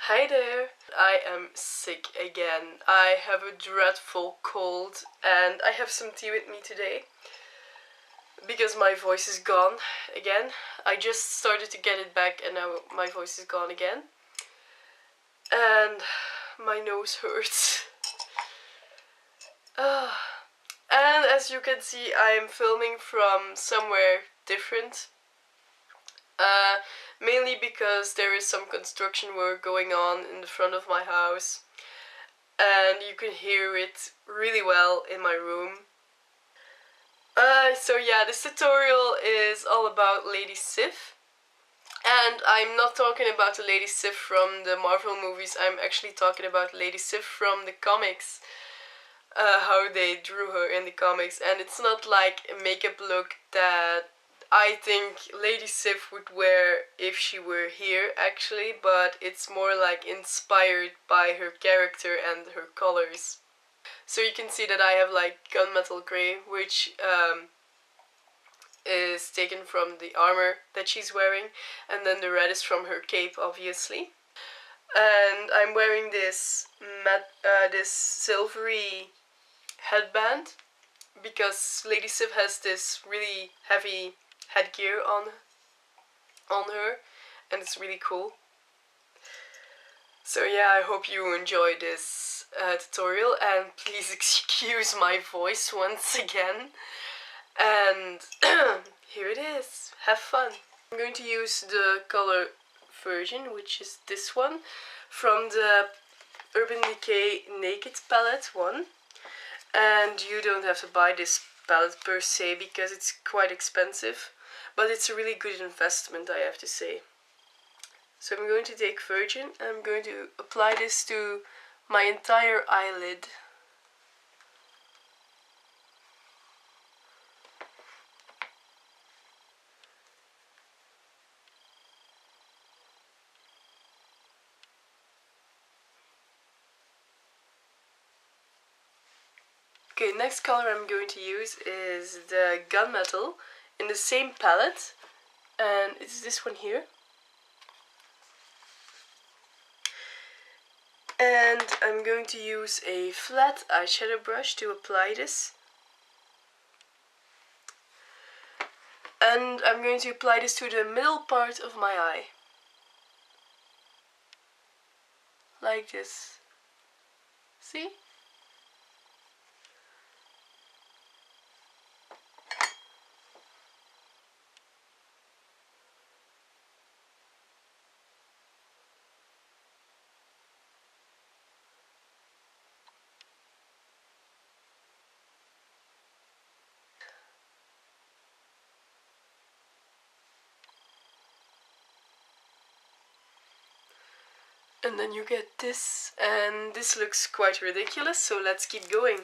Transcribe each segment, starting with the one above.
Hi there! I am sick again. I have a dreadful cold and I have some tea with me today because my voice is gone again. I just started to get it back and now my voice is gone again. And my nose hurts. And as you can see, I am filming from somewhere different. Mainly because there is some construction work going on in the front of my house and you can hear it really well in my room. So yeah, this tutorial is all about Lady Sif. And I'm not talking about the Lady Sif from the Marvel movies, I'm actually talking about Lady Sif from the comics. How they drew her in the comics, and it's not like a makeup look that I think Lady Sif would wear if she were here actually, but it's more like inspired by her character and her colors. So you can see that I have like gunmetal grey, which is taken from the armor that she's wearing, and then the red is from her cape obviously. And I'm wearing this this silvery headband because Lady Sif has this really heavy headgear on her and it's really cool. So yeah, I hope you enjoy this tutorial and please excuse my voice once again. And here it is, have fun. I'm going to use the color version, which is this one, from the Urban Decay Naked palette one. And you don't have to buy this palette per se because it's quite expensive, but it's a really good investment, I have to say. So I'm going to take Virgin and I'm going to apply this to my entire eyelid. Okay, next color I'm going to use is the Gunmetal in the same palette, and it's this one here. And I'm going to use a flat eyeshadow brush to apply this. And I'm going to apply this to the middle part of my eye. Like this. See? And then you get this, and this looks quite ridiculous, so let's keep going.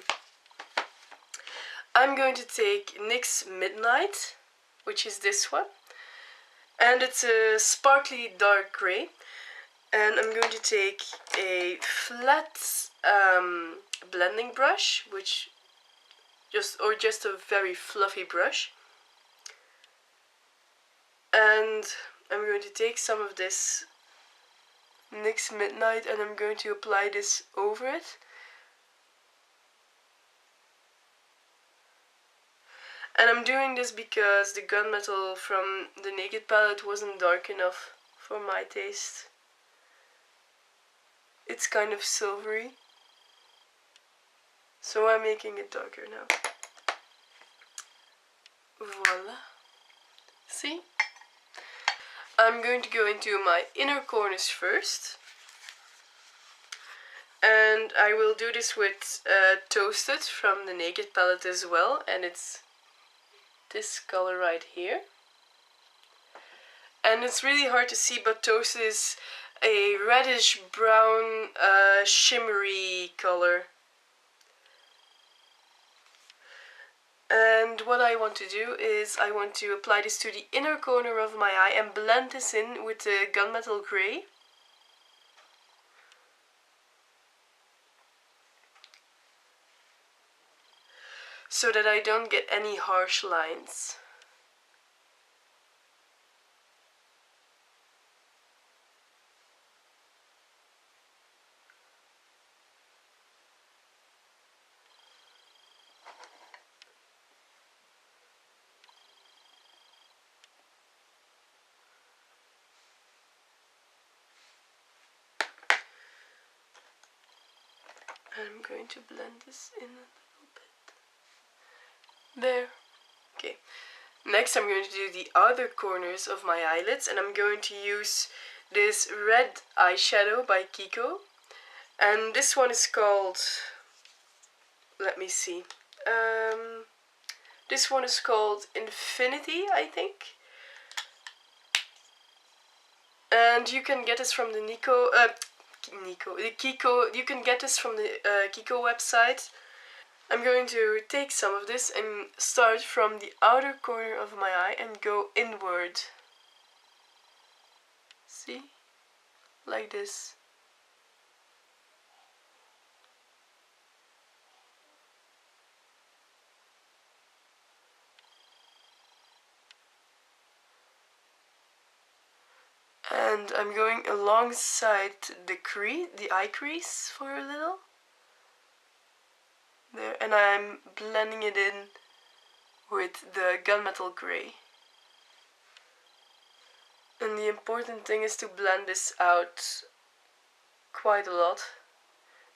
I'm going to take NYX Midnight, which is this one, and it's a sparkly dark grey. And I'm going to take a flat blending brush, which just a very fluffy brush. And I'm going to take some of this NYX Midnight and I'm going to apply this over it. And I'm doing this because the gunmetal from the Naked palette wasn't dark enough for my taste. It's kind of silvery, so I'm making it darker now. Voila. See? I'm going to go into my inner corners first. And I will do this with Toasted from the Naked palette as well, and it's this color right here. And it's really hard to see, but Toasted is a reddish brown shimmery color. And what I want to do is I want to apply this to the inner corner of my eye and blend this in with the gunmetal grey. So that I don't get any harsh lines. I'm going to blend this in a little bit. There. Okay. Next I'm going to do the outer corners of my eyelids, and I'm going to use this red eyeshadow by Kiko. And this one is called, let me see, this one is called Infinity, I think. And you can get this from the Kiko, you can get this from the Kiko website. I'm going to take some of this and start from the outer corner of my eye and go inward. See? Like this. And I'm going alongside the eye crease for a little. There, and I'm blending it in with the gunmetal grey. And the important thing is to blend this out quite a lot,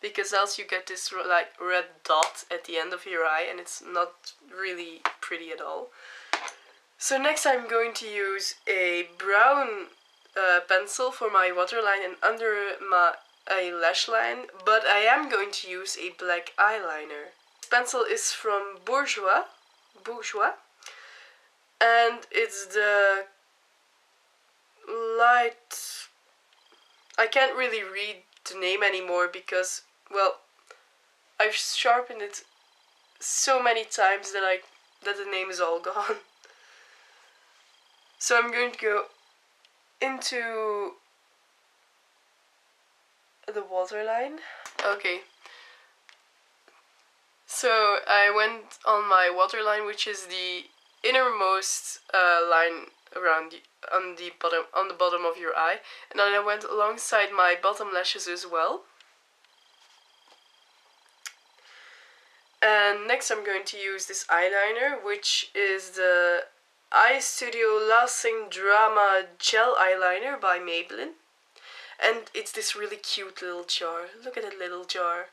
because else you get this like red dot at the end of your eye and it's not really pretty at all. So next I'm going to use a brown pencil for my waterline and under my lash line, but I am going to use a black eyeliner. This pencil is from Bourjois, and it's the light, I can't really read the name anymore because, well, I've sharpened it so many times that the name is all gone. So I'm going to go into the waterline. Okay. So I went on my waterline, which is the innermost line around on the bottom of your eye, and then I went alongside my bottom lashes as well. And next I'm going to use this eyeliner, which is the Eye Studio Lasting Drama Gel Eyeliner by Maybelline. And it's this really cute little jar. Look at that little jar.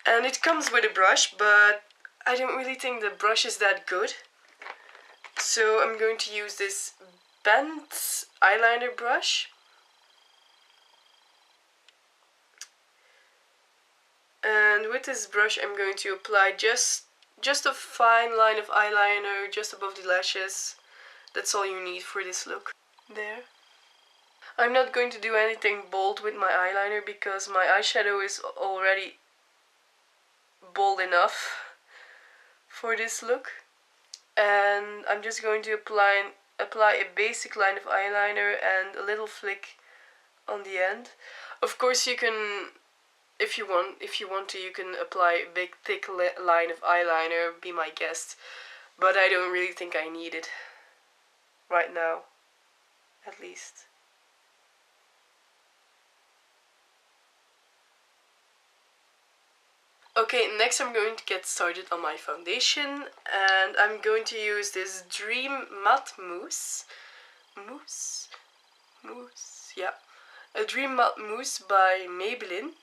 And it comes with a brush, but I don't really think the brush is that good. So I'm going to use this bent eyeliner brush. And with this brush I'm going to apply just a fine line of eyeliner just above the lashes. That's all you need for this look. There. I'm not going to do anything bold with my eyeliner because my eyeshadow is already bold enough for this look. And I'm just going to apply a basic line of eyeliner and a little flick on the end. Of course you can, if you want to, you can apply a big thick line of eyeliner, be my guest. But I don't really think I need it right now, at least. Okay, next I'm going to get started on my foundation, and I'm going to use this Dream Matte Mousse. Yeah. A Dream Matte Mousse by Maybelline.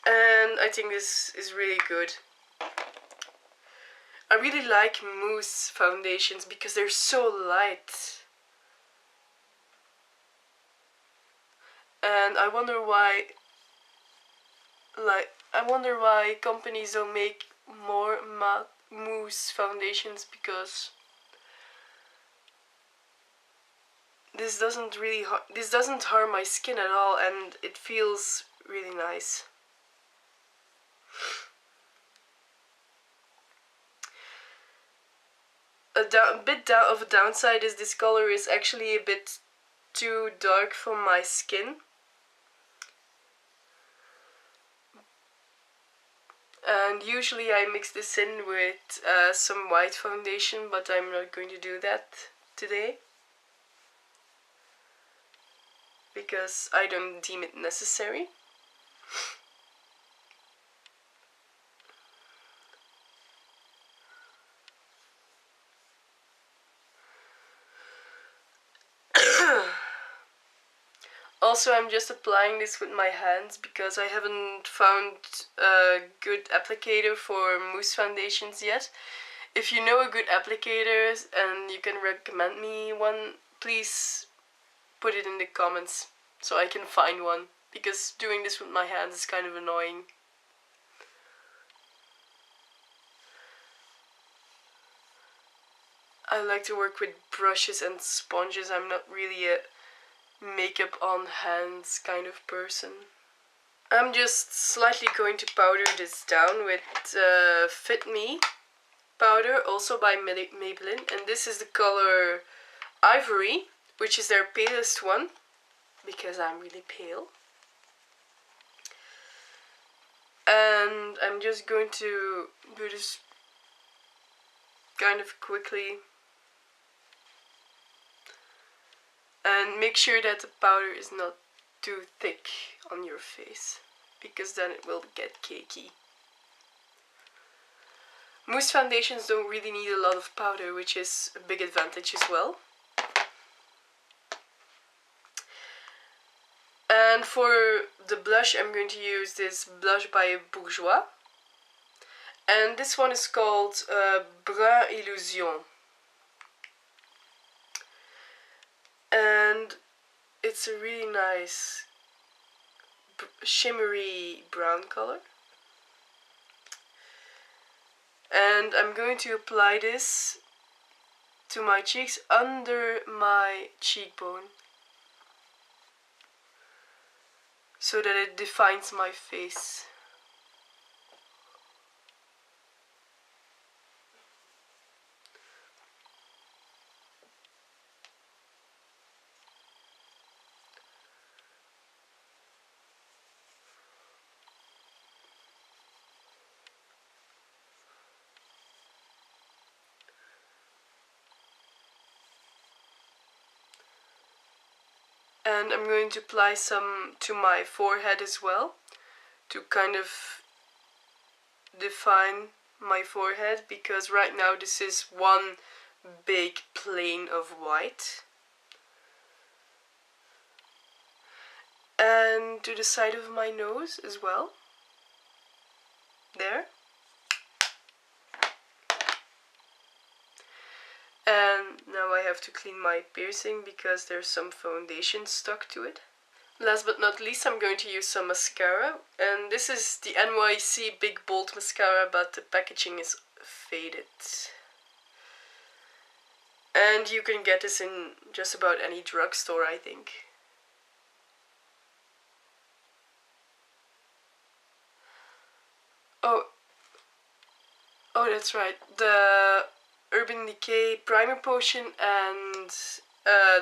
And I think this is really good. I really like mousse foundations because they're so light. And I wonder why companies don't make more matte mousse foundations, because this doesn't harm my skin at all, and it feels really nice. A bit of a downside is this color is actually a bit too dark for my skin. And usually I mix this in with some white foundation, but I'm not going to do that today because I don't deem it necessary. also I'm just applying this with my hands because I haven't found a good applicator for mousse foundations yet. If you know a good applicator and you can recommend me one, please put it in the comments so I can find one, because doing this with my hands is kind of annoying. I like to work with brushes and sponges. I'm not really a makeup on hands kind of person. I'm just slightly going to powder this down with Fit Me powder, also by Maybelline, and this is the color Ivory, which is their palest one, because I'm really pale. And I'm just going to do this kind of quickly. And make sure that the powder is not too thick on your face, because then it will get cakey. Mousse foundations don't really need a lot of powder, which is a big advantage as well. And for the blush, I'm going to use this blush by Bourjois. And this one is called Brun Illusion. And it's a really nice shimmery brown color. And I'm going to apply this to my cheeks under my cheekbone, so that it defines my face. And I'm going to apply some to my forehead as well, to kind of define my forehead, because right now this is one big plane of white. And to the side of my nose as well. There. And now I have to clean my piercing because there's some foundation stuck to it. Last but not least, I'm going to use some mascara. And this is the NYC Big Bold Mascara, but the packaging is faded. And you can get this in just about any drugstore, I think. Oh, that's right. The Urban Decay Primer Potion and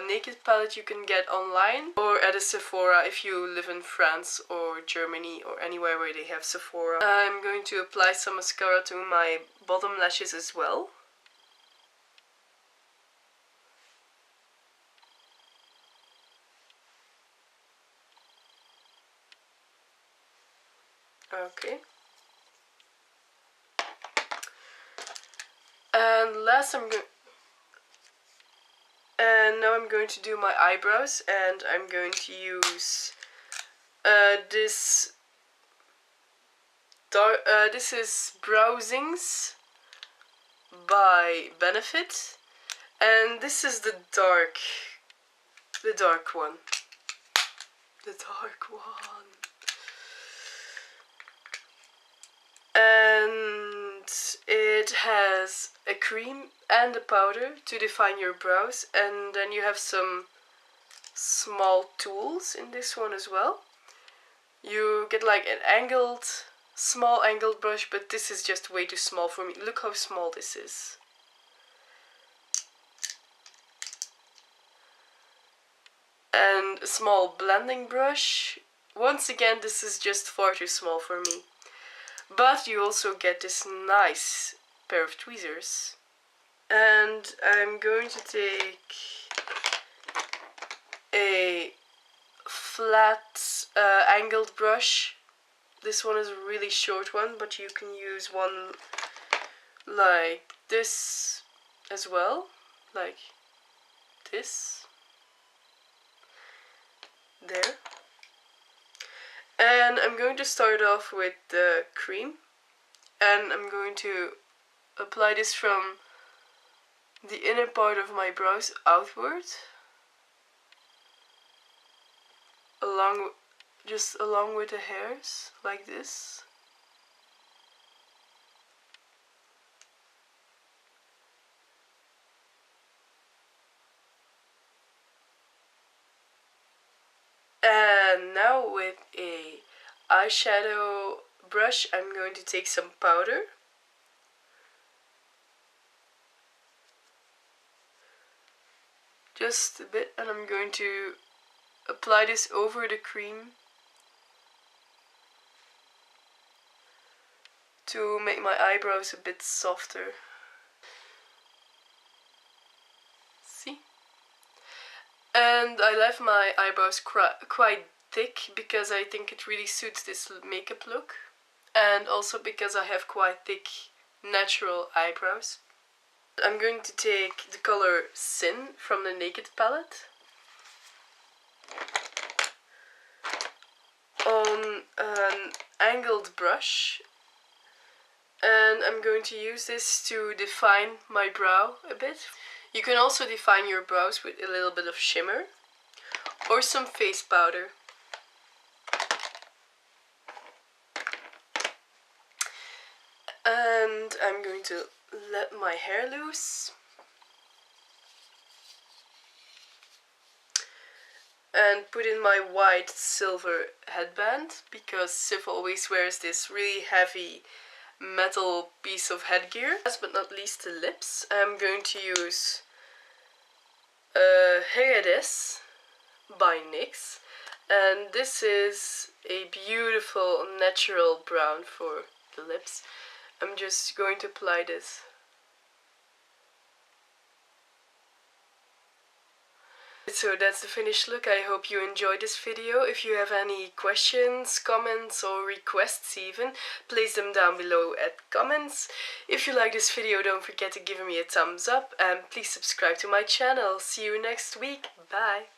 Naked Palette you can get online or at a Sephora if you live in France or Germany or anywhere where they have Sephora. I'm going to apply some mascara to my bottom lashes as well. Okay. And now I'm going to do my eyebrows, and I'm going to use this is Browsings by Benefit, and this is the dark one. The dark one. And it has a cream and a powder to define your brows, and then you have some small tools in this one as well. You get like an small angled brush, but this is just way too small for me. Look how small this is. And a small blending brush. Once again, this is just far too small for me. But you also get this nice pair of tweezers. And I'm going to take a flat angled brush. This one is a really short one, but you can use one like this as well. Like this. there. And I'm going to start off with the cream, and I'm going to apply this from the inner part of my brows outward, just along with the hairs, like this. And now with a eyeshadow brush, I'm going to take some powder. Just a bit, and I'm going to apply this over the cream to make my eyebrows a bit softer. See? And I left my eyebrows quite thick because I think it really suits this makeup look, and also because I have quite thick natural eyebrows. I'm going to take the color Sin from the Naked palette on an angled brush, and I'm going to use this to define my brow a bit. You can also define your brows with a little bit of shimmer or some face powder. And I'm going to let my hair loose and put in my white silver headband, because Sif always wears this really heavy metal piece of headgear. Last but not least, the lips. I'm going to use Here It Is by NYX, and this is a beautiful natural brown for the lips. I'm just going to apply this. So that's the finished look. I hope you enjoyed this video. If you have any questions, comments or requests even, place them down below at comments. If you like this video, don't forget to give me a thumbs up, and please subscribe to my channel. See you next week. Bye!